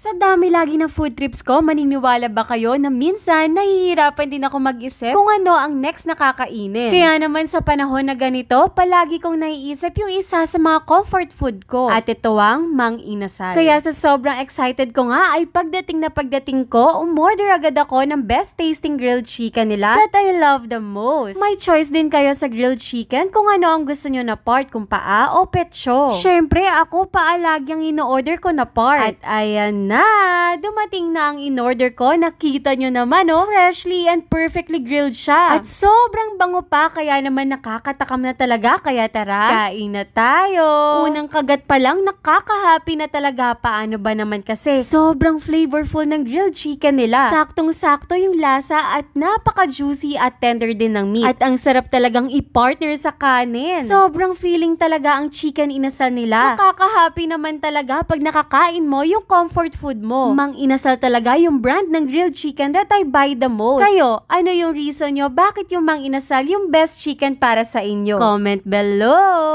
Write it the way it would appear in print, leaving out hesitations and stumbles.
Sa dami lagi ng food trips ko, maniniwala ba kayo na minsan nahihirapan din ako mag-isip kung ano ang next na kakainin? Kaya naman sa panahon na ganito, palagi kong naiisip yung isa sa mga comfort food ko. At ito ang Mang Inasal. Kaya sa sobrang excited ko nga ay pagdating ko, umorder agad ako ng best tasting grilled chicken nila that I love the most. May choice din kayo sa grilled chicken kung ano ang gusto nyo na part, kung paa o petso. Syempre ako paa lagi ang ino-order ko na part. At ayan na, dumating na ang in-order ko. Nakita nyo naman, oh, freshly and perfectly grilled siya. At sobrang bango pa, kaya naman nakakatakam na talaga. Kaya tara, kain na tayo. Unang kagat pa lang, nakaka-happy na talaga. Paano ba naman kasi? Sobrang flavorful ng grilled chicken nila. Saktong-sakto yung lasa at napaka-juicy at tender din ng meat. At ang sarap talagang i-partner sa kanin. Sobrang feeling talaga ang chicken inasal nila. Nakaka-happy naman talaga pag nakakain mo yung comfort food mo. Mang Inasal talaga yung brand ng grilled chicken that I buy the most. Kayo, ano yung reason nyo? Bakit yung Mang Inasal yung best chicken para sa inyo? Comment below!